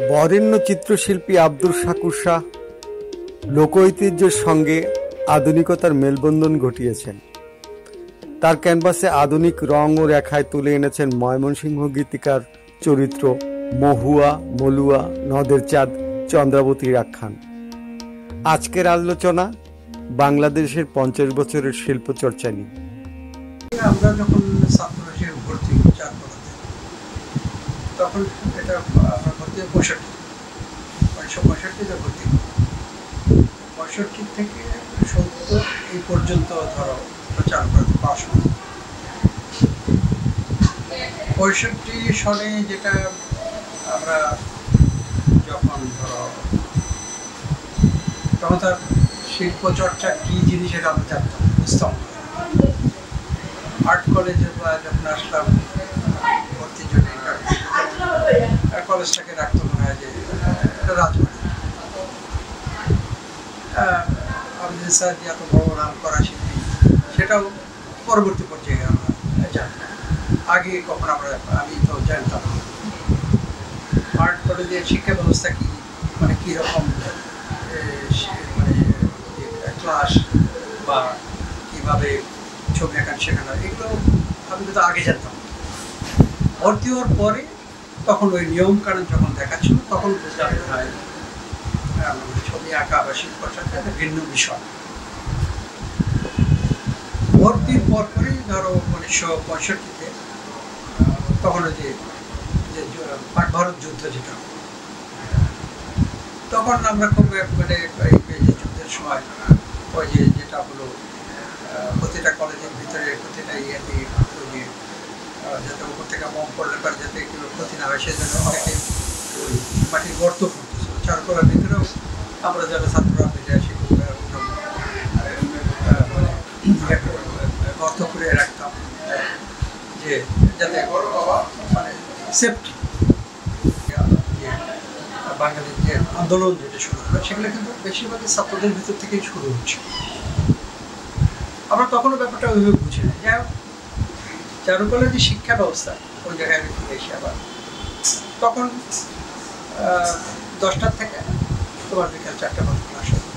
বরেণ্য চিত্রশিল্পী আব্দুল শাকুর শাহ লোকঐতিহ্যের সঙ্গে আধুনিকতার মেলবন্ধন ঘটিয়েছেন। তার ক্যানভাসে আধুনিক রং ও রেখায় তুলে এনেছেন ময়মনসিংহ গীতিকার চরিত্র মহুয়া, মলুয়া, নদের চাঁদ, চন্দ্রাবতীর আখ্যান। আজকের আলোচনা বাংলাদেশের 50 বছরের শিল্পচর্চা নিয়ে। আমরা যখন ছাত্র হিসেবে ভর্তি চারপাড়াতে, তখন এটা আমরা ভর্তি 1965-তে ভর্তি, 65 থেকে 70 এই পর্যন্ত ধরো চারপাড়াতে পড়াশোনা। 65 সনে যেটা আমরা যখন ধরো, তখন তার শিল্পচর্চা কী জিনিস এটা আমরা জানতাম, বুঝতাম। আর্ট কলেজে যখন আসলাম ভর্তির জন্য, কলেজটাকে রাখতে মনে হয় যে এটা রাজবাড়ি। আমাদের স্যার যে এত বড় নাম করা শিল্পী, সেটাও পরবর্তী পর্যায়ে আমরা জানতাম। আগে কখন আমি তো জানতাম আর্ট কলেজের শিক্ষা ব্যবস্থা কী, মানে কীরকম মানে ক্লাস বা কীভাবে ছবি আঁকান শেখানো, এগুলো আমি তো আগে জানতাম। ভর্তি হওয়ার পরে তখন ওই নিয়ম কানুন যখন দেখাচ্ছিল, তখন বুঝলাম হয় ছবি আঁকা বা শিল্পচর্চা একটা ভিন্ন বিষয়। ভর্তির পরপরই ধরো 1965-তে তখন ওই যে পাক ভারত যুদ্ধ, যেটা তখন আমরা খুব মানে যুদ্ধের সময় ওই যেটা হলো প্রতিটা কলেজের ভিতরে প্রতিটা ইয়েতে যাতে উপর থেকে বম পড়লে পারে যাতে কেউ ক্ষতি না হয়, সেজন্য অনেকে ওই মাটির গর্ত করতেছিল। চারকোলার ভিতরেও আমরা যারা ছাত্ররা মিলে আসি গর্ত করে রাখতাম, যে যাতে মানে সেফটি। বাঙালির যে আন্দোলন যেটা শুরু হলো, সেগুলো কিন্তু বেশিরভাগই ছাত্রদের ভিতর থেকেই শুরু হচ্ছে। আমরা তখনও ব্যাপারটা ওইভাবে বুঝি না। যাই হোক, চারুকলার যে শিক্ষা ব্যবস্থা, ওই জায়গায় আমি ফিরে এসে আবার তখন 10টার থেকে তোমার বিকাল 4টা পর্যন্ত ক্লাস হতো।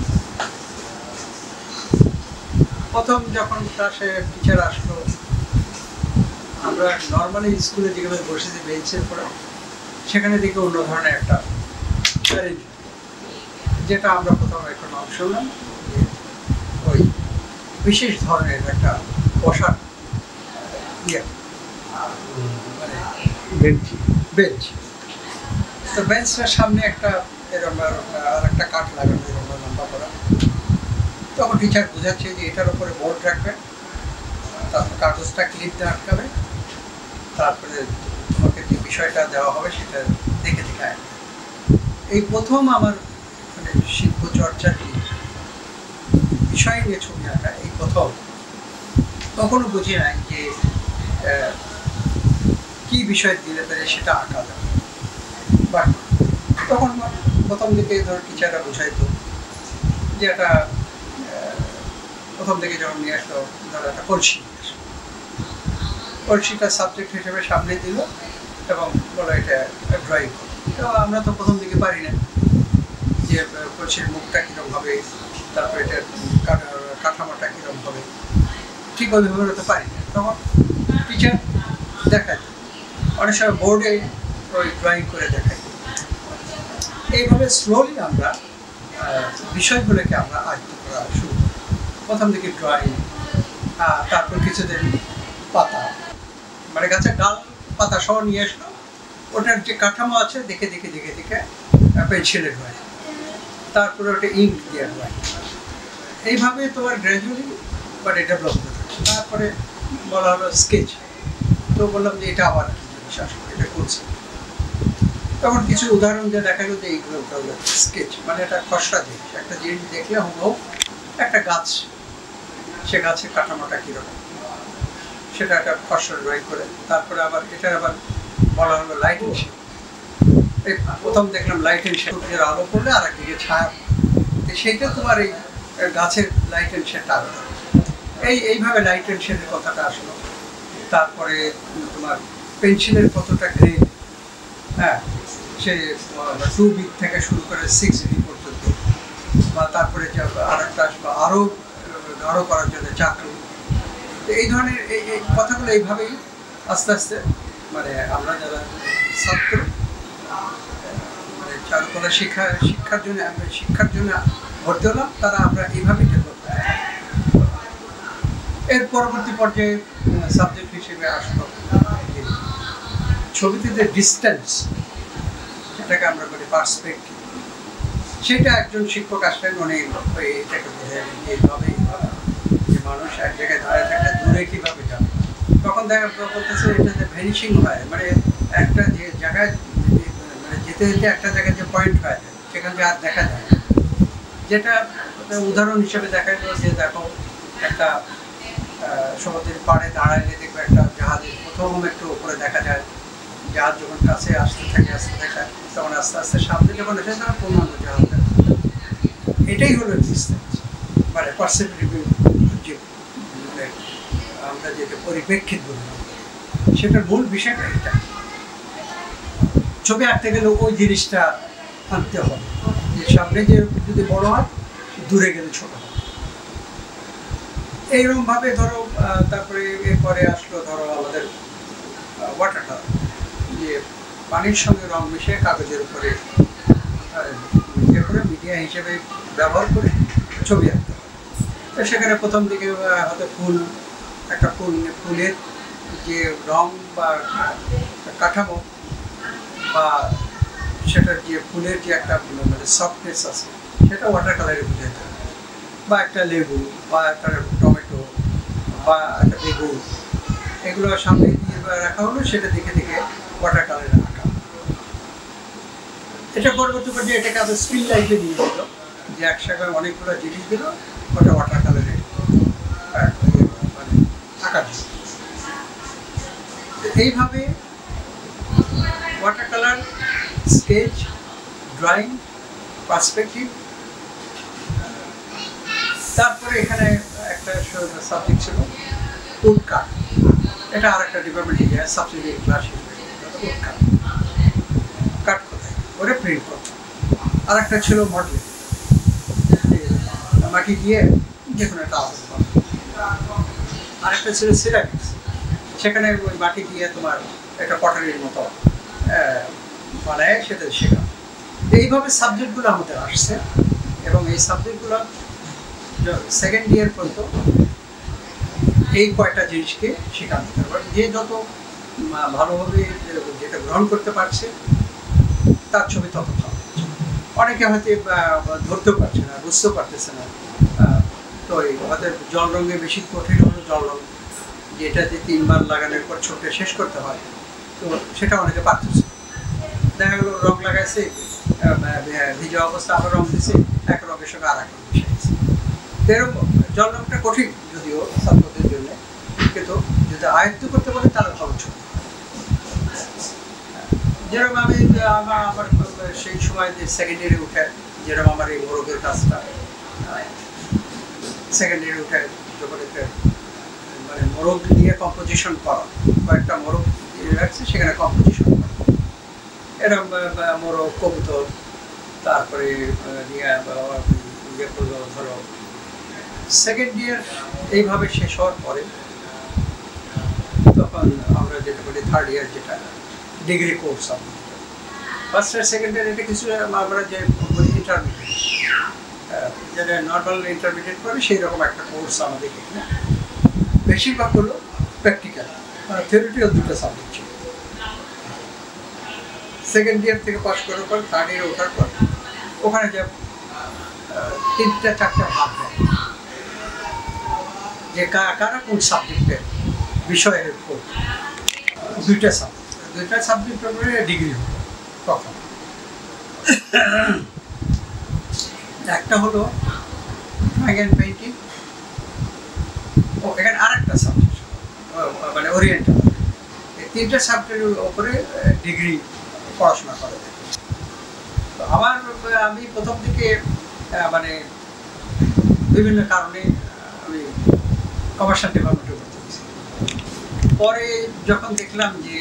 প্রথম যখন ক্লাসে টিচার আসলো, আমরা নর্মালি স্কুলে যেভাবে বসেছি বেঞ্চের পরে, সেখানে দেখে অন্য ধরনের একটা চ্যালেঞ্জ, যেটা আমরা প্রথমে একটু নাম শুনলাম, ওই বিশেষ ধরনের একটা বসার মানে বেঞ্চ। তো বেঞ্চটার সামনে একটা এরকম আর একটা কাঠ লাগানো, এরকম লম্বা করা। তখন টিচার বোঝাচ্ছে যে এটার উপরে বোর্ড রাখবে, তারপর কাগজটা ক্লিপ দিয়ে আটকাবে, তারপরে তোমাকে যে বিষয়টা দেওয়া হবে সেটা দেখে দেখে আঁকবে। এই প্রথম আমার মানে শিল্পচর্চার বিষয় নিয়ে ছবি আঁকা, এই প্রথম। তখনও বুঝি নাই যে কি বিষয় দিলে তাহলে সেটা আঁকা যাবে। বাট তখন প্রথম দিকে ধর টিচাররা বোঝাইতো যে একটা প্রথম দিকে যখন নিয়ে আসলো, ধরো একটা কলসি নিয়ে আসলো, কলসিটা সাবজেক্ট হিসেবে সামনে দিল এবং বলো এটা ড্রয়িং করো। তো আমরা তো প্রথম দিকে পারি না যে কলসির মুখটা কীরকম হবে, তারপরে এটার কাঠামোটা কীরকম হবে, ঠিক ওইভাবে হতে পারি না। তখন টিচার দেখায়, অনেক সময় বোর্ডে ওই ড্রয়িং করে দেখায়। এইভাবে স্লোলি আমরা বিষয়গুলোকে আমরা আয়ত্ত করা শুরু করি। প্রথম দিকে ড্রয়িং, তারপর কিছুদিন পাতা, মানে গাছের ডাল পাতা সহ নিয়ে আসলো, ওটার যে কাঠামো আছে দেখে দেখে দেখে দেখে পেন্সিলে ড্রয়িং, তারপরে ওটা ইঙ্ক দিয়ে ড্রয়িং। এইভাবে তোমার গ্র্যাজুয়ালি বাট ডেভেলপ হতে থাকে। তারপরে বলা হলো স্কেচ। তো বললাম যে এটা আবার কি জিনিস, আসলে এটা করছে। তখন কিছু উদাহরণ দিয়ে দেখা গেল যে এইগুলো স্কেচ, মানে একটা খসড়া জিনিস, একটা জিনিস দেখলে হুবহু একটা গাছ, সে গাছের কাঠামোটা কীরকম, সেটা একটা খসড়া ড্রয়িং করে। তারপরে আবার এটার আবার বলা হলো লাইটিং শেড। এই প্রথম দেখলাম লাইটিং শেড, সূর্যের আলো পড়লে আর একদিকে ছায়া, সেইটা তোমার এই গাছের লাইট অ্যান্ড শেড আলাদা। এইভাবে লাইট অ্যান্ড শেডের কথাটা আসলো। তারপরে তোমার পেন্সিলের কতটা গ্রেড, হ্যাঁ, সে 2B থেকে শুরু করে 6B পর্যন্ত, বা তারপরে আরেকটা আসবে আরও গাঢ় করার জন্য চাকরি। এই ধরনের এই কথাগুলো এইভাবেই আস্তে আস্তে মানে আমরা যারা ছাত্র মানে চারুকলা শিক্ষার জন্য ভর্তি হলাম, তারা আমরা এইভাবেই ডেভেলপ করি। এর পরবর্তী পর্যায়ে সাবজেক্ট হিসেবে আসলো ছবিতে যে ডিস্টেন্স, যেটাকে আমরা বলি পার্সপেক্টিভ, সেটা একজন শিক্ষক আসলেন, উনি এটাকে বোঝালেন যে এইভাবে যে মানুষ এক জায়গায় দাঁড়িয়ে থাকলে দূরে কীভাবে যাবে। তখন দেখা বলতেছে এটা যে ভ্যানিশিং হয়, মানে একটা যে জায়গায় মানে যেতে যেতে একটা জায়গায় যে পয়েন্ট হয় সেখানে আর দেখা যায় না। যেটা উদাহরণ হিসেবে দেখা গেল যে দেখো একটা সমুদ্রের পাড়ে দাঁড়াইলে দেখবে একটা জাহাজের প্রথম একটু উপরে দেখা যায়, জাহাজ যখন কাছে আসতে থাকে তখন আস্তে আস্তে সামনে যখন এসে তখন পূর্ণাঙ্গ জাহাজ দেখা। এটাই হলো ডিস্টেন্স, মানে পার্সেপটিভ, যে মানে আমরা যেটা পরিপ্রেক্ষিত বললাম, সেটার মূল বিষয়টা এটা। ছবি আঁকতে গেলে ওই জিনিসটা আনতে হবে যে সামনে যে যদি বড় হয়, দূরে গেলে ছোট হয়। এইরকম ভাবে ধরো তারপরে এরপরে আসলো ধরো আমাদের ওয়াটার কালার, যে পানির সঙ্গে রং মিশিয়ে কাগজের উপরে মিডিয়া হিসেবে ব্যবহার করে ছবি আঁকতে হয়। তো সেখানে প্রথম দিকে হয়তো ফুলের যে রং বা কাঠামো বা সেটার যে ফুলের যে একটা মানে সফটনেস আছে, সেটা ওয়াটার কালারে বুঝাইতে হবে। বা একটা লেবু বা একটা টমেটো বা একটা বেগুন, এগুলো সামনে দিয়ে রাখা হলো, সেটা দেখে দেখে ওয়াটার কালারে আঁকা। এটা পরবর্তী পর্যায়ে এটাকে আবার স্টিল লাইফে নিয়ে দিল, যে একসাথে অনেকগুলো জিনিস দিল, ওটা ওয়াটার কালারে মানে আঁকার জন্য। এইভাবে water colour, sketch, drawing, perspective. তারপরে এখানে একটা সাবজেক্ট ছিল উড কাট, এটা আর একটা ডিপার্টমেন্টে যায়, সাবজেক্ট ক্লাস উড কাট, কাট কোথায় ওরে প্রিন্ট করত। আর একটা ছিল মডেলিং, মাটি দিয়ে যে কোনো একটা আবরণ করা। আরেকটা ছিল সিরামিক্স, সেখানে ওই মাটি দিয়ে তোমার একটা পটারির মতো বানায় সেটা শেখা। এইভাবে সাবজেক্টগুলো আমাদের আসছে, এবং এই সাবজেক্টগুলো সেকেন্ড ইয়ার পর্যন্ত এই কয়টা জিনিসকে শেখানো যেতে পারে। যে যত ভালোভাবে যেটা গ্রহণ করতে পারছে, তার ছবি তত ভালো। অনেকে হয়তো ধরতেও পারছে না, বুঝতেও পারতেছে না। তো আমাদের জল রঙে বেশি কঠিন হলো জল রঙ, যেটা যে 3 বার লাগানোর পর ছোটে শেষ করতে হয়, তো সেটা অনেকে পারতেছে। দেখা গেলো রং লাগাইছে, ভিজা অবস্থা আবার রং দিছে, এক রঙের সঙ্গে আর এক রঙ মিশাইছে। এরকম জল রঙটা কঠিন যদিও ছাত্রদের জন্য, কিন্তু যদি আয়ত্ত করতে পারে তাহলে ভালো ছবি। যেরকম আমি আমার সেই সময় যে সেকেন্ড ইয়ারে উঠে, যেরকম আমার এই মোরগের কাজটা সেকেন্ড ইয়ারে উঠে, যখন একটা মানে মোরগ দিয়ে কম্পোজিশন করা, কয়েকটা মোরগ রাখছে সেখানে কম্পোজিশন করা, এরকম মোরগ, কবুতর, তারপরে ধরো সেকেন্ড ইয়ার এইভাবে শেষ হওয়ার পরে তখন আমরা যেটা বলি থার্ড ইয়ার, যেটা degree course. First year second year এটা কিছু আমরা যে ইন্টারমিডিয়েট, যেটা নর্মাল ইন্টারমিডিয়েট করে সেই রকম একটা কোর্স আমাদের এখানে। বেশিরভাগ হলো প্র্যাকটিক্যাল, থিওরিটিক্যাল দুটো সাবজেক্ট ছিল। সেকেন্ড ইয়ার থেকে পাস করার পর থার্ড ইয়ারে ওঠার পর ওখানে যে 3-4টা ভাগ হয়, যে কারা কোন সাবজেক্টের বিষয়ের উপর। দুইটা সাবজেক্ট ডিগ্রি হলো তখন। একটা হলো ড্রয়িং অ্যান্ড পেইন্টিং, এখানে আর একটা সাবজেক্ট মানে ওরিয়েন্টাল। এই 3টা সাবজেক্টের উপরে ডিগ্রি পড়াশোনা করা যায়। তো আমি প্রথম দিকে মানে বিভিন্ন কারণে আমি কমার্শিয়াল ডিপার্টমেন্টে ভর্তি হয়েছি। পরে যখন দেখলাম যে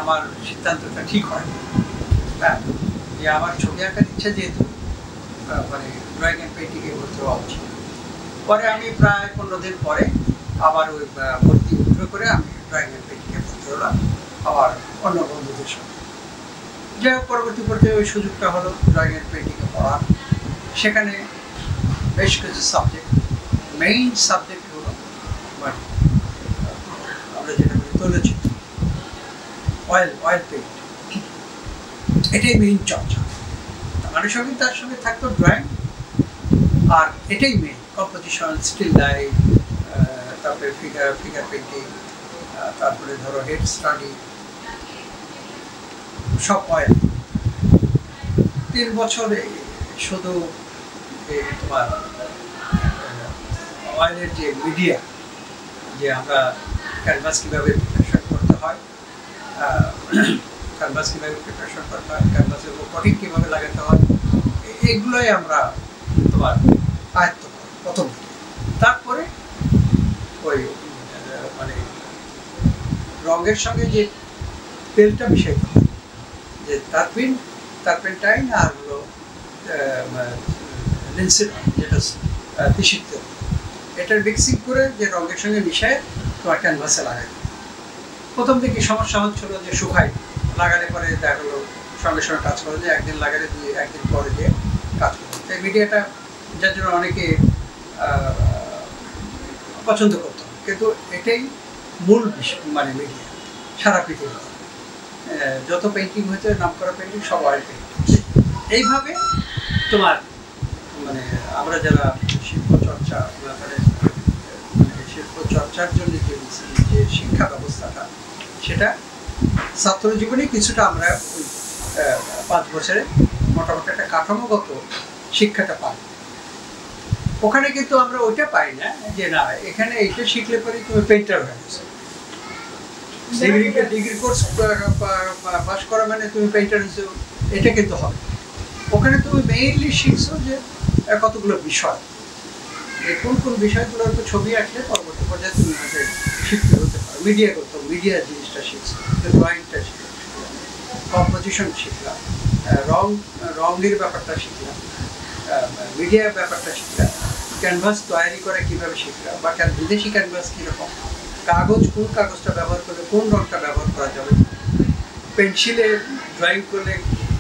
আমার সিদ্ধান্তটা ঠিক হয়, হ্যাঁ, যে আমার ছবি আঁকার ইচ্ছা যেহেতু মানে ড্রয়িং অ্যান্ড পেন্টিংয়ে ভর্তি হওয়া উচিত। পরে আমি প্রায় 15 দিন পরে আবার ওই ভর্তি উদ্র করে আমি ড্রয়িং অ্যান্ড পেন্টিংয়ে ভর্তি হলাম আবার অন্য বন্ধুদের সঙ্গে। যাই হোক, পরবর্তী পর্যায়ে ওই সুযোগটা হলো ড্রয়িং অ্যান্ড পেন্টিংয়ে পড়ার। সেখানে বেশ কিছু সাবজেক্ট, মেইন সাবজেক্ট হলো মানে আমরা যেটা বলি তৈলচিত্র, অয়েল পেইন্ট, এটাই মেইন চর্চা। আনুষঙ্গিক তার সঙ্গে থাকতো ড্রয়িং, আর এটাই মেইন কম্পোজিশন, স্টিল লাইফ, তারপরে ফিগার পেইন্টিং, তারপরে ধরো হেড স্টাডি, সব অয়েল। 3 বছরে শুধু তোমার অয়েলের যে মিডিয়া, যে আমরা ক্যানভাস কীভাবে প্রিপারেশন করতে হয়, ক্যানভাস কীভাবে প্রিপারেশন করতে হয়, ক্যানভাসের উপর কটিং কীভাবে লাগাতে হয়, এগুলোই আমরা তোমার আয়ত্ত করি প্রথম থেকে। তারপরে ওই মানে রঙের সঙ্গে যে তেলটা মিশাইতে হয়, যে টার্পেন্টাইন আর হলো লিনসিন, যেটা তিসির তেল, এটার মিক্সিং করে যে রঙের সঙ্গে মিশায় তোমার ক্যানভাসে লাগাই। প্রথম দিকে সমস্যা হচ্ছিল যে শুকাই, লাগালে পরে দেখা গেলো সঙ্গে সঙ্গে কাজ করে, যে একদিন লাগালে একদিন পরে দিয়ে কাজ করে। এই মিডিয়াটা যার জন্য অনেকে পছন্দ করতো, কিন্তু এটাই মূল বিষয়, মানে মিডিয়া সারা পৃথিবী যত পেন্টিং হয়েছে, নাম করা পেন্টিং সব অয়েল পেন্টিং। এইভাবে তোমার মানে আমরা যারা শিল্প চর্চার জন্য যে শিক্ষা ব্যবস্থাটা, সেটা ছাত্র জীবনে কিছুটা আমরা 5 বছরে মোটামুটি একটা কাঠামোগত শিক্ষাটা পাই। ওখানে কিন্তু আমরা ওইটা পাই না যে না এখানে এইটা শিখলে পরে তুমি পেইন্টার হয়ে গেছো, ডিগ্রি কোর্স পাস করা মানে তুমি পেইন্টার হয়েছো, এটা কিন্তু হবে। ওখানে তুমি মেইনলি শিখছো যে কতগুলো বিষয়, কোন কোন বিষয়গুলোর উপর ছবি আঁকলে পরবর্তী পর্যায়ে তুমি হয়তো শিখতে হতে পারো। মিডিয়া করতো, মিডিয়া জিনিসটা শিখছো, ড্রয়িংটা শিখলাম, কম্পোজিশন শিখলাম, রঙের ব্যাপারটা শিখলাম, মিডিয়ার ব্যাপারটা শিখলাম, ক্যানভাস তৈরি করে কীভাবে শিখলাম, বা বিদেশি ক্যানভাস কীরকম, কাগজ কোন কাগজটা ব্যবহার করলে কোন রঙটা ব্যবহার করা যাবে, পেন্সিলে ড্রয়িং করলে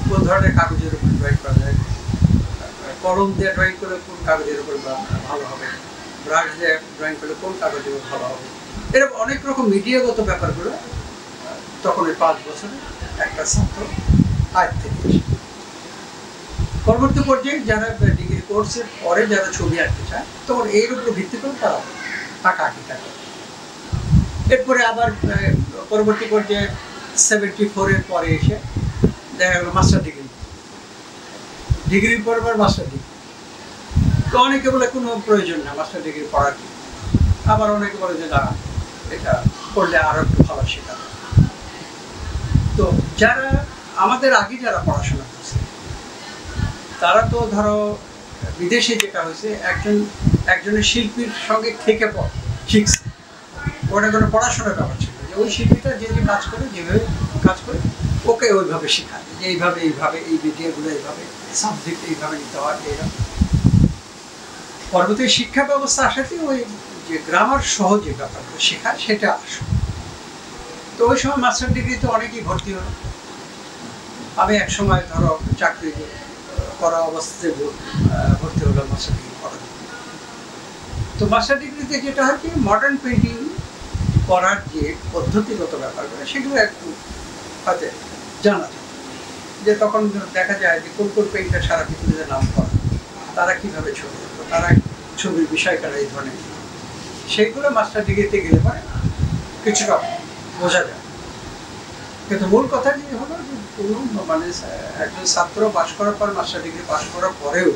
কোন ধরনের কাগজের উপর ড্রয়িং করা যায়, কলম দিয়ে ড্রয়িং করলে কোন কাগজের উপর ভালো হবে, ব্রাশ দিয়ে ড্রয়িং করলে কোন কাগজের উপর ভালো হবে, এরকম অনেক রকম মিডিয়াগত ব্যাপারগুলো তখন ওই 5 বছরে একটা ছাত্র আয়ত্তে নিয়েছে। পরবর্তী পর্যায়ে যারা ডিগ্রি কোর্সের পরে যারা ছবি আঁকতে চায়, তখন এর উপর ভিত্তি করে তারা আঁকাআঁকিটা করে। এরপরে আবার পরবর্তী পর্যায়ে 74-এর পরে এসে দেখা গেল মাস্টার ডিগ্রির পর আবার মাস্টার ডিগ্রি। তো অনেকে বলে কোনো প্রয়োজন না মাস্টার ডিগ্রি পড়ার, কি আবার অনেকে বলে যে না এটা পড়লে আরো একটু ভালো শেখা। তো যারা আমাদের আগে যারা পড়াশোনা করছে তারা তো ধরো বিদেশে যেটা হয়েছে, একজনের শিল্পীর সঙ্গে থেকে শিখছে, ওটা কোনো পড়াশোনার ব্যাপার ছিল, যে ওই শিল্পীটা যে কাজ করে, যেভাবে কাজ করে ওকে ওইভাবে শেখায়, যে এইভাবে এই মিডিয়াগুলো এইভাবে, সাবজেক্ট এইভাবে নিতে হয়। এইরকম পরবর্তী শিক্ষা ব্যবস্থা আসাতে ওই যে গ্রামার সহ যে ব্যাপারগুলো শেখায় সেটা আসে। তো ওই সময় মাস্টার ডিগ্রিতে অনেকেই ভর্তি হলো। আমি এক সময় ধরো চাকরি করা অবস্থাতে ভর্তি হলাম মাস্টার ডিগ্রি করার। তো মাস্টার ডিগ্রিতে যেটা হয় কি, মডার্ন পেন্টিং করার যে পদ্ধতিগত ব্যাপারগুলো সেগুলো একটু হয়তো জানা যায়, যে তখন দেখা যায় যে কোন কোন পেইন্টার সারা পৃথিবীতে নাম করা, তারা কীভাবে ছবি আঁকতো, তারা ছবির বিষয়কারা এই ধরনের, সেইগুলো মাস্টার ডিগ্রিতে গেলে পরে কিছুটা বোঝা যায়। কিন্তু মূল কথা যে হলো যে কোনো মানে একজন ছাত্র পাশ করার পর, মাস্টার ডিগ্রি পাশ করার পরেও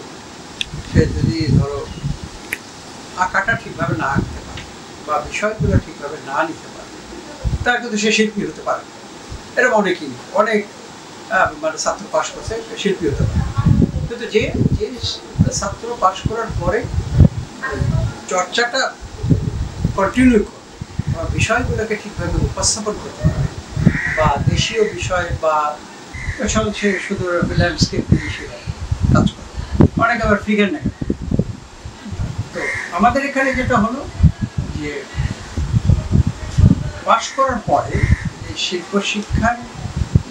সে যদি ধরো আঁকাটা ঠিকভাবে না আঁকতে পারে বা বিষয়গুলো ঠিকভাবে না নিতে পারে, তার কিন্তু সে শিল্পী হতে পারে। এরকম অনেকেই, অনেক মানে ছাত্র পাশ করছে শিল্পী হতে পারে, কিন্তু যে ছাত্র পাশ করার পরে চর্চাটা কন্টিনিউ করে বা বিষয়গুলোকে ঠিকভাবে উপস্থাপন করতে পারে, বা দেশীয় বিষয় বা সে শুধু ল্যান্ডস্কেপ নিয়ে সে কাজ করে, অনেক আবার ফিগার নেয়। তো আমাদের এখানে যেটা হলো যে পাস করার পরে যে শিল্প শিক্ষার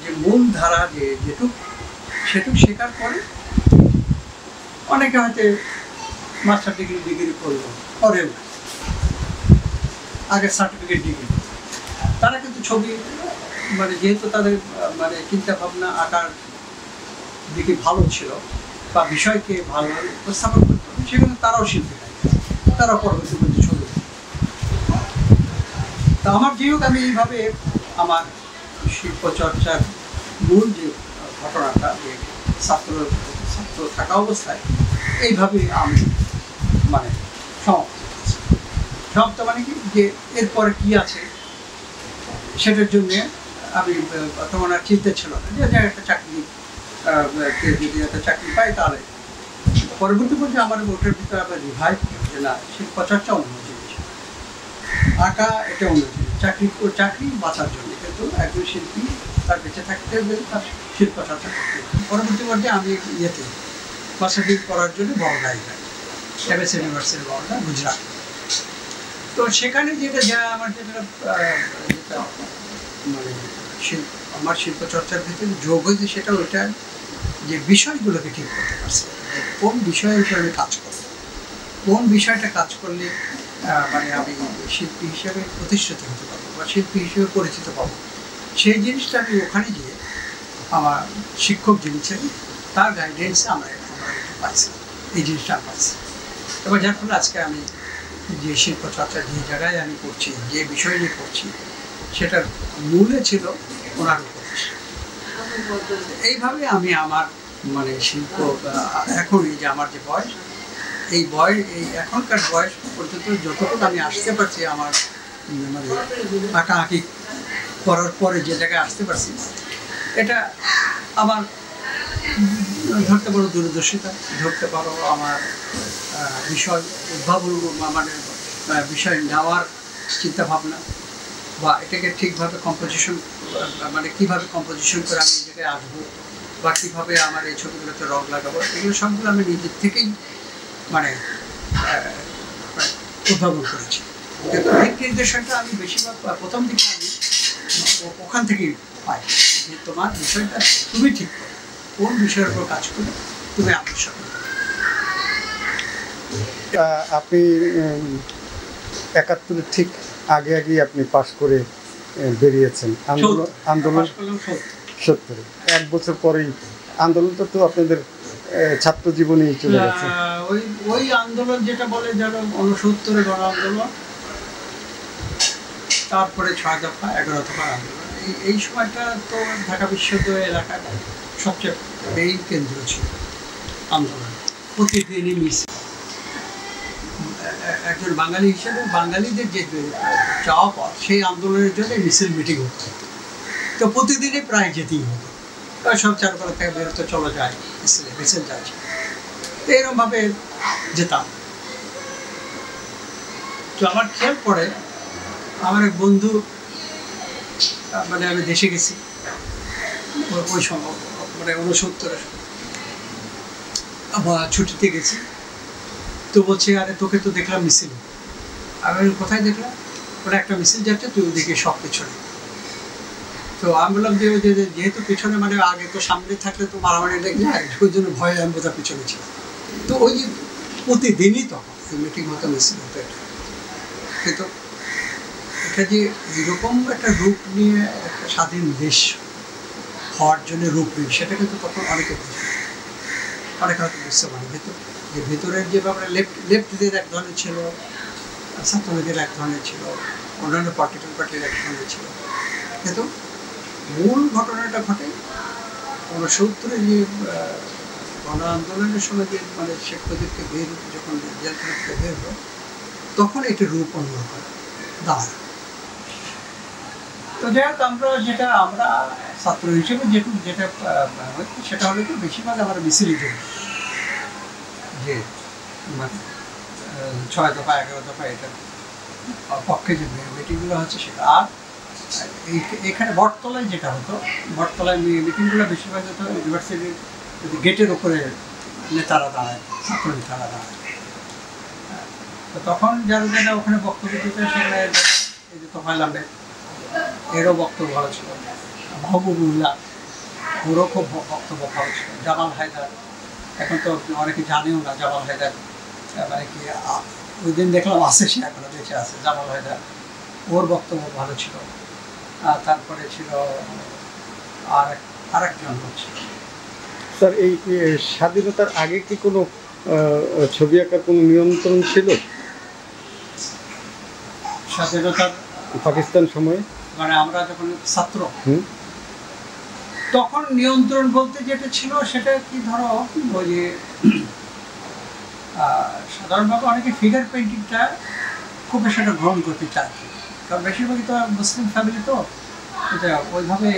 যে মূল ধারা যেটুক শেখার পরে অনেকে হয়তো মাস্টার ডিগ্রি করলো, পরেও আগে সার্টিফিকেট ডিগ্রি, তারা কিন্তু ছবি মানে যেহেতু তাদের মানে চিন্তা ভাবনা আঁকার দিকে ভালো ছিল বা বিষয়কে ভালোভাবে উপস্থাপন করতে হবে, সেখানে তারাও শিল্পী, তারাও পরবর্তী ছবি। তা আমার যেই হোক, আমি এইভাবে আমার শিল্প চর্চার মূল যে ঘটনাটা, যে ছাত্র থাকা অবস্থায় এইভাবে আমি মানে সমাপ্ত মানে কি, যে এরপরে কি আছে সেটার জন্যে আমি তখন আর চিন্তা ছিল না যে একটা চাকরি, যদি একটা চাকরি পাই তাহলে পরবর্তী পর্যায়ে আমার ওটার ভিতরে আবার রিভাইভ, যে না শিল্পচর্চা অন্য জিনিস, আঁকা এটা অন্য জিনিস, চাকরি বাঁচার জন্য, কিন্তু একজন শিল্পী তার বেঁচে থাকতে হবে, তার শিল্পচর্চা করতে হবে। পরবর্তী পর্যায়ে আমি ইয়েতে মাস্টার ডিগ্রি করার জন্য বড়গাঁয়ে যাই, এমএস ইউনিভার্সিটি বড়গাঁ, গুজরাট। তো সেখানে আমার যেটা মানে আমার শিল্পচর্চার ভিতরে যোগ হয়েছে, সেটা ওইটা যে বিষয়গুলোকে ঠিক করতে পারছে, কোন বিষয়ের উপরে আমি কাজ করব, কোন বিষয়টা কাজ করলে মানে আমি শিল্পী হিসেবে প্রতিষ্ঠিত হতে পারবো বা শিল্পী হিসেবে পরিচিত পাবো, সেই জিনিসটা আমি ওখানে গিয়ে আমার শিক্ষক যিনি ছিলেন তার গাইডেন্সে আমরা পাইছি, এই জিনিসটা পাইছি। এবার যার ফলে আজকে আমি যে শিল্পচর্চা যে জায়গায় আমি করছি, যে বিষয় নিয়ে করছি, সেটার মূলে ছিল ওনার উপদেশ। এইভাবে আমি আমার মানে শিল্প এখন এই যে আমার যে বয়স, এই এখনকার বয়স পর্যন্ত যতটুকু আমি আসতে পারছি, আমার মানে আঁকাআঁকি করার পরে যে জায়গায় আসতে পারছি, এটা আমার ধরতে পারো দূরদর্শিতা, ধরতে পারো আমার বিষয় উদ্ভাবন, মানে বিষয় নেওয়ার চিন্তাভাবনা, বা এটাকে ঠিকভাবে কম্পোজিশন, মানে কীভাবে কম্পোজিশন করে আমি এই জায়গায় আসবো, বা কীভাবে আমার এই ছবিগুলোতে রং লাগাবো, এগুলো সবগুলো আমি নিজের থেকেই মানে উদ্ভাবন করেছি। কিন্তু এই নির্দেশনটা আমি বেশিরভাগ প্রথম দিকে আমি ওখান থেকেই পাই, যে তোমার বিষয়টা তুমি ঠিক করো, কোন বিষয়ের উপর কাজ করে তুমি আকর্ষণ। আপনি ৭১ ঠিক আগে আপনি পাশ করে বেরিয়েছেন আন্দোলন ৭০, ১ বছর পরেই আন্দোলনটা তো আপনাদের ছাত্র জীবনেই চলে গেছে। ওই আন্দোলন যেটা বলে যেন ৬৯ গণ আন্দোলন, তারপরে ৬ দফা ১১ দফা আন্দোলন, এই সময়টা তো ঢাকা বিশ্ববিদ্যালয় এলাকায় সবচেয়ে মেইন কেন্দ্র ছিল আন্দোলন। প্রতিদিনই মিছিল, একজন বাঙালি হিসেবে বাঙালিদের যে চাওয়া পাওয়া, সেই আন্দোলনের জন্য মিছিল মিটিং হতো। তো প্রতিদিনই প্রায় যেতেই হতো, সব চারপাড়া থেকে বেরোতে চলে যায়, মিছিল যাচ্ছে, তো এরকমভাবে যেতাম। তো আমার খেয়াল পড়ে, আমার এক বন্ধু, মানে আমি দেশে গেছি ওই সময়, মানে ৬৯ ছুটিতে গেছি, তো বলছে আরে তোকে তো দেখলাম মিছিল। আমি কোথায় দেখলাম? ওরা একটা মিছিল যাচ্ছে, তুই ওদিকে সব পেছনে। তো আমি বললাম যে যেহেতু পেছনে, মানে আগে তো সামনে থাকলে তো মারামারি লেগে যায়, ওই জন্য ভয়ে আমি বোধহয় পিছনে ছিল। তো ওই যে প্রতিদিনই তখন মিটিং হতো, মিছিল হতো, এটা কিন্তু এটা যে এরকম একটা রূপ নিয়ে একটা স্বাধীন দেশ হওয়ার জন্য রূপ নিয়ে, সেটা কিন্তু তখন অনেকে বুঝে, অনেকে হয়তো বুঝতে পারে। যে ভেতরের যে ব্যাপারে লেফটদের এক ধরনের ছিল, ছাত্রলীগের এক ধরনের ছিল, অন্যান্য পলিটিক্যাল পার্টির এক ধরনের ছিল, কিন্তু মূল ঘটনাটা ঘটে ৬৯ যে গণ আন্দোলনের সময়, যে মানে শেখ মুজিবকে যখন জেল থেকে বের হলো, তখন এটি রূপ অন্যরকম দাঁড়ায়। তো যাই হোক, আমরা ছাত্র হিসেবে যেটা সেটা হলো কি, বেশিরভাগ আমরা মিছিল যে মানে ৬ দফা ১১ দফা এটা পক্ষে যে মিটিংগুলো হচ্ছে সেটা, আর এখানে বটতলায় যেটা হতো, বটতলায় মিটিংগুলো বেশিরভাগ হতো ইউনিভার্সিটির গেটের উপরে নেতারা দাঁড়ায়, ছাত্র নেতারা দাঁড়ায়। তো তখন যারা যারা ওখানে বক্তব্য দিতে সেখানে এই যে তোফায়েল আহমেদ, এরও বক্তব্য ভালো ছিল, মাহবুবুল্লাহ ওরও খুব বক্তব্য ভালো ছিল, জামাল হায়দার, এখন তো অনেকে জানেও না জামাল হায়দার মানে কি, ওই দিন দেখলাম আছে, সে এখনো বেঁচে আছে জামাল হায়দার, ওর বক্তব্য ভালো ছিল। তারপরে ছিল আরেকজন ছিল। স্যার এই স্বাধীনতার আগে কি কোনো ছবি আঁকার কোনো নিয়ন্ত্রণ ছিল স্বাধীনতার পাকিস্তান সময়ে? মানে আমরা যখন ছাত্র তখন নিয়ন্ত্রণ বলতে যেটা ছিল সেটা কি, ধরো ওই যে সাধারণভাবে অনেকে ফিগার পেন্টিংটা খুব বেশি একটা গ্রহণ করতে চায়, কারণ বেশিরভাগই তো মুসলিম ফ্যামিলি, তো এটা ওইভাবে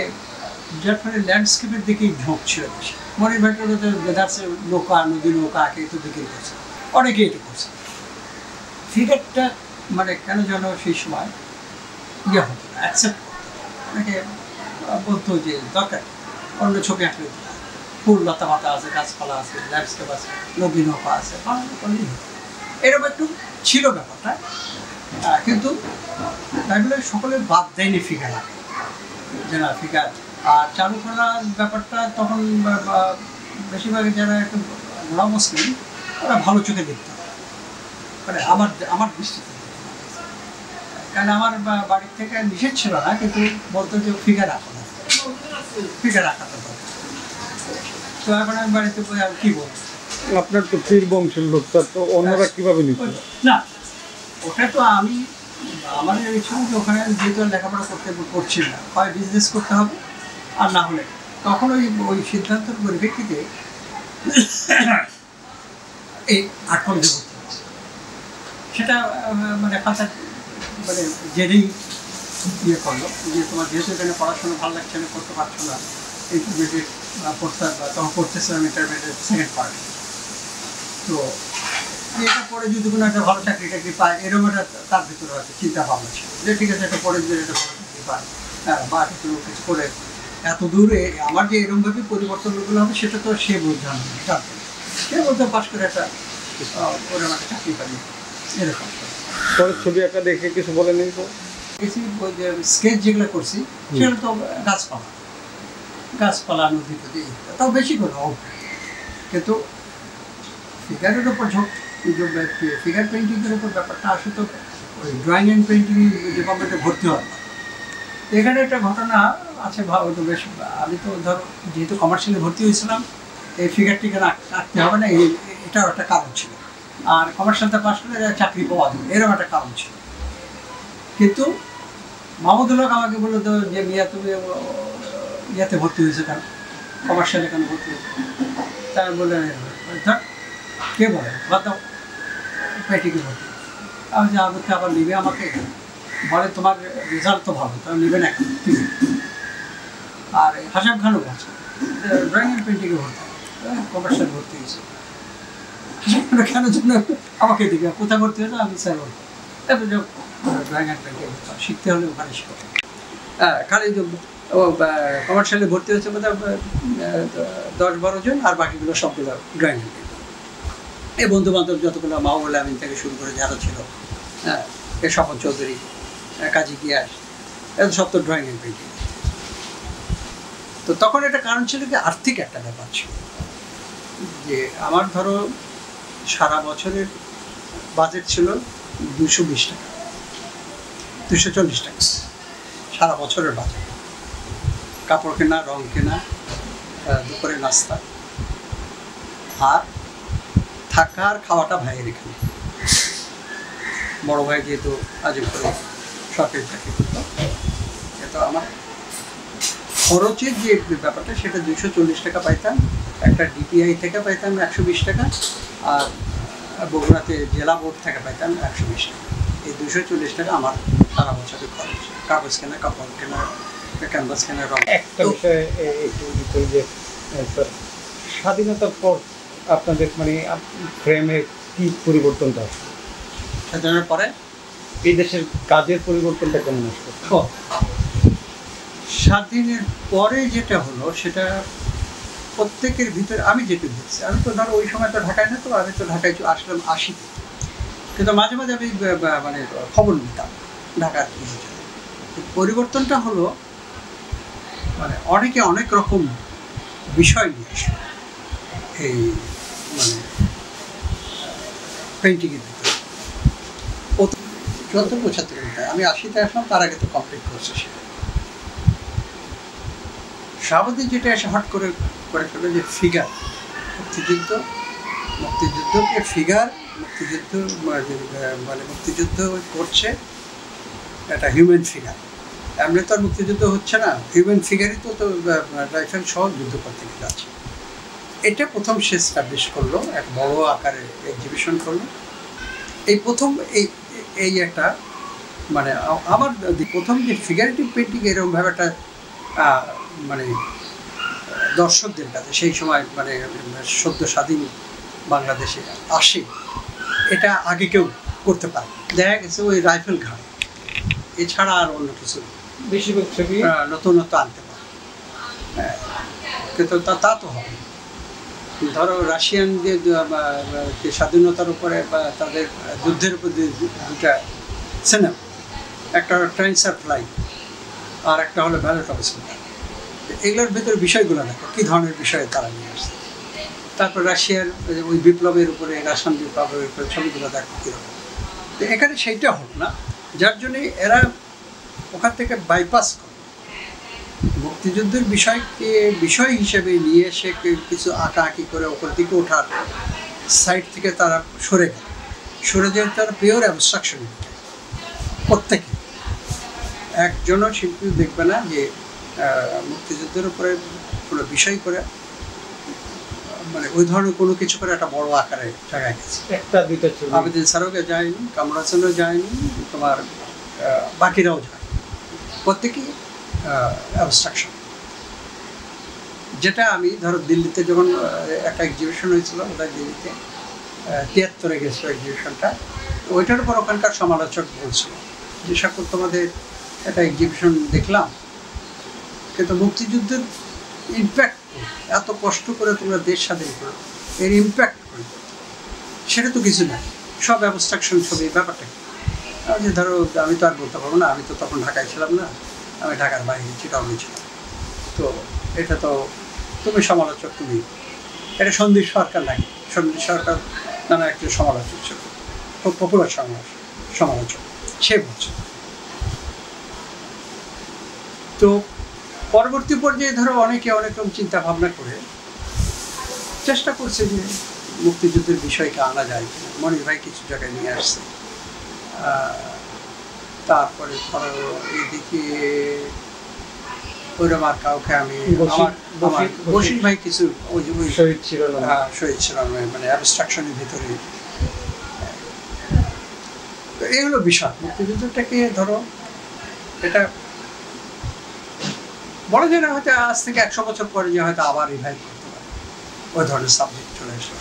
যার ফলে ল্যান্ডস্কেপের দিকেই ঝোঁক ছিল বেশি। মনির ভাইটার দেদার্সের নৌকা, নদী নৌকা আঁকে তো বিক্রি করছে, অনেকেই এটা করছে। ফিগারটা মানে কেন যেন সেই সময় ইয়ে হতো না, অ্যাকসেপ্ট করতো, অনেকে বলতো যে দরকার অন্য ছবি আঁকলে ফুল লতা পাতা আছে, গাছপালা আছে, ল্যান্ডস্কেপ আছে, নদী নৌকা আছে, এরকম একটু ছিল ব্যাপারটা। কিন্তু তাই বলে সকলে বাদ দেয়নি ফিগার আঁকে, যে না ফিগার। আর চালু করার ব্যাপারটা তখন বেশিরভাগ যারা একটু ঘোড়া মুসলিম ওরা ভালো চোখে দেখত, মানে আমার দৃষ্টিতে, কারণ আমার বাড়ির থেকে নিষেধ ছিল না, কিন্তু বলতো যে ফিগার আঁকো না, ফিগার আঁকাতে পারে। তো এখন আমি বাড়িতে বলে আর কি বলবো, আপনার তো পীর বংশের লোক, স্যার, তো অন্যরা কিভাবে নিত? না ওটা তো আমি, আমার ইচ্ছা যে ওখানে যেহেতু লেখাপড়া করছি না, হয় বিজনেস করতে হবে আর না হলে তখন ওই সিদ্ধান্তের পরিপ্রেক্ষিতে এই আর্ট কলেজে ভর্তি হবে, সেটা মানে কথা মানে জেনেই ইয়ে করলো যে তোমার যেহেতু এখানে পড়াশোনা ভালো লাগছে না, করতে পারছো না, ইন্টারমিডিয়েট পড়তে, তখন পড়তেছিলাম ইন্টারমিডিয়েট সেকেন্ড পার্ট। তো এটা পরে যদি কোনো একটা ভালো চাকরি টাকরি পায়, এরকম একটা তার ভিতরে হয়তো চিন্তা ভাবনা ছিল যে ঠিক আছে একটা পরে যদি একটা ভালো চাকরি পায়, হ্যাঁ, বা একটু কিছু করে এত দূরে আমার যে এরকমভাবে পরিবর্তনগুলো হবে সেটা তো সে বোঝান জানতো, সে বলতে পাশ করে একটা ওরকম একটা চাকরি পাই, এরকম। পরে ছবি আঁকা দেখে কিছু বলেনি তো? ওই যে স্কেচ যেগুলো করছি সেগুলো তো গাছপালা নদী টদী, তাও বেশি করে হোক, কিন্তু ফিগারের ওপর ঝোঁক, ফিগার পেন্টিংয়ের উপর ব্যাপারটা আসে তো ওই ড্রয়িং অ্যান্ড পেন্টিং ডিপার্টমেন্টে ভর্তি হয়। এখানে একটা ঘটনা আছে, তো বেশ, আমি তো ধরো যেহেতু কমার্শিয়ালে ভর্তি হয়েছিলাম, এই ফিগার টিগার আঁকতে হবে না, এটাও একটা কারণ ছিল। আর কমার্শিয়ালটা পাস করে চাকরি পাওয়া যাবে, এরকম একটা কারণ ছিল। কিন্তু মাহমুদুল্লাহ আমাকে বললো তো যে মিয়া তুমি ইয়াতে ভর্তি হয়েছে কেন, কমার্শিয়ালে কেন ভর্তি হয়েছে? তাই বলে ধর কে বলে বাদ দাও, পেটিকে ভর্তি। আমি যে আমাকে আবার নিবে, আমাকে বলে তোমার রেজাল্ট তো ভালো, তাহলে নেবে না এখন। আর হাসান খানও বলছে ড্রয়িং অ্যান্ড পেন্টিংয়ে ভর্তি, কমার্শিয়াল ভর্তি হয়েছে, কেন জন্য আমাকে দিবে, কোথায় ভর্তি হয়েছে? আমি স্যার বলবো তারপরে ড্রয়িং অ্যান্ড পেন্টিং শিখতে হলে ওখানে শিখো। হ্যাঁ, খালি কমার্শিয়ালে ভর্তি হয়েছে বোধহয় 10-12 জন, আর বাকিগুলো সবগুলো ড্রয়িং অ্যান্ড পেন্টিং। এই বন্ধু বান্ধব যতগুলো, মাহবুবুল আমিন থেকে শুরু করে যারা ছিল, হ্যাঁ, এ স্বপন চৌধুরী, কাজী গিয়াস, এত সব তো ড্রয়িং অ্যান্ড পেন্টিং। তো তখন একটা কারণ ছিল কি, আর্থিক একটা ব্যাপার ছিল, যে আমার ধরো সারা বছরের বাজেট ছিল 220 টাকা, 240 টাকা সারা বছরের বাজেট, কাপড় কেনা, রং কেনা, দুপুরে নাস্তা, আর থাকা আর খাওয়াটা ভাইয়ের এখানে। বড় ভাই যেহেতু আজিমপুরে সরকারি চাকরি করতো, তো আমার খরচের যে ব্যাপারটা সেটা 240 টাকা পাইতাম, একটা ডিপিআই থেকে পাইতাম 120 টাকা, আর বগুড়াতে জেলা বোর্ড থেকে পাইতাম 120 টাকা। এই 240 টাকা আমার সারা বছরের খরচ, কাগজ কেনা, কাপড় কেনা, ক্যানভাস কেনা, রং। একটা বিষয়ে একটু যে স্বাধীনতার পর আপনাদের মানে ফ্রেমের কি পরিবর্তনটা আসছে? স্বাধীনতার পরে এই দেশের কাজের পরিবর্তনটা কেমন আসছে? স্বাধীনের পরে যেটা হলো সেটা প্রত্যেকের ভিতরে আমি যেটা দেখছি, আমি তো ধরো ওই সময় তো ঢাকায় না, তো আমি তো ঢাকায় আসলাম 80-তে, কিন্তু মাঝে মাঝে আমি মানে খবর নিতাম ঢাকার কি হচ্ছে। পরিবর্তনটা হলো মানে অনেকে অনেক রকম বিষয় নিয়ে আসে এই মানে পেন্টিংয়ের ভিতরে। 74-75 আমি 80-তে আসলাম, তার আগে তো কমপ্লিট করছে সে। শাহাবুদ্দিন যেটা এসে হট করে করে ফেলে যে ফিগার, মুক্তিযুদ্ধকে ফিগার, মুক্তিযুদ্ধ মানে মুক্তিযুদ্ধ করছে একটা হিউম্যান ফিগার। এমনি তো আর মুক্তিযুদ্ধ হচ্ছে না, হিউম্যান ফিগারই তো রাইফেল সহ যুদ্ধ করতে যাচ্ছে। এটা প্রথম সে স্টাবলিশ করলো, এক বড় আকারে এক্সিবিশন করলো। এই প্রথম এই একটা মানে আমার প্রথম যে ফিগারেটিভ পেন্টিং এরকমভাবে একটা মানে দর্শকদের কাছে সেই সময় মানে সদ্য স্বাধীন বাংলাদেশে আসে, এটা আগে কেউ করতে পারে। দেখা গেছে ওই রাইফেল ঘাড়ে, এছাড়া আর অন্য কিছু বেশিরভাগ ছবি নতুনত্ব আনতে পারে। কিন্তু তা তো হবে। ধরো রাশিয়ান যে স্বাধীনতার উপরে বা তাদের যুদ্ধের উপর দুটা সিনেমা, একটা ট্রেন্সার ফ্লাই আর একটা হলো ব্যালট অফ স্পিকার। এগুলোর ভেতরে বিষয়গুলো দেখো কী ধরনের বিষয়ে তারা নিয়ে আসছে। তারপর রাশিয়ার ওই বিপ্লবের উপরে, রাশিয়ান বিপ্লবের উপরে ছবিগুলো দেখো কীরকম। তো এখানে সেইটা হলো না, যার জন্যে এরা ওখান থেকে বাইপাস করে মুক্তিযুদ্ধের বিষয়কে বিষয় হিসেবে নিয়ে এসে কিছু আঁকাআঁকি করে ওপর দিকে ওঠার সাইড থেকে তারা সরে যায় তারা পিওর অ্যাবস্ট্রাকশন। প্রত্যেকে একজনও শিল্পী দেখবে না যে মুক্তিযুদ্ধের উপরে কোনো বিষয় করে মানে ওই ধরনের কোনো কিছু করে একটা বড় আকারে জায়গায় গেছে। একটা দুইটা ছবি আবেদিন সারোগে যায়নি, কামরুল হাসানও যায়নি, তোমার বাকিরাও যায়, প্রত্যেকেই অ্যাবস্ট্রাকশন। যেটা আমি ধরো দিল্লিতে যখন একটা এক্সিবিশন হয়েছিল, ওটা দিল্লিতে 73-এ গেছিলো এক্সিবিশনটা, ওইটার উপর ওখানকার সমালোচক বলছিল যে সকল তোমাদের একটা এক্সিবিশন দেখলাম, কিন্তু মুক্তিযুদ্ধের ইম্প্যাক্ট এত কষ্ট করে তোমরা দেশ স্বাধীন করো, এর ইম্প্যাক্ট করে সেটা তো কিছু নাই, সব অ্যাবস্ট্রাকশন ছবি। ব্যাপারটা যে ধরো আমি তো আর বলতে পারবো না, আমি তো তখন ঢাকায় ছিলাম না, আমি ঢাকার বাইরে চিটাগংয়ে ছিলাম। তো এটা তো তুমি সমালোচক, তুমি এটা সন্দীপ সরকার নাকি, সন্দীপ সরকার নামে একটা সমালোচক ছিল, খুব পপুলার সমালোচক, সে বলছে। তো পরবর্তী পর্যায়ে ধরো অনেকে অনেক রকম চিন্তা ভাবনা করে চেষ্টা করছে যে মুক্তিযুদ্ধের বিষয়কে আনা যায় কিনা। মনির ভাই কিছু জায়গায় নিয়ে আসছে, তারপরে ধরো এইদিকে ওইরকম আর কাউকে আমি বশির ভাই কিছু শহীদ ছিল মানে অ্যাবস্ট্রাকশনের ভিতরে। তো এই হলো বিষয়। মুক্তিযুদ্ধটাকে ধরো এটা বলা যায় না, হয়তো আজ থেকে 100 বছর পরে যে হয়তো আবার রিভাইভ করতে পারে, ওই ধরনের সাবজেক্ট চলে আসে।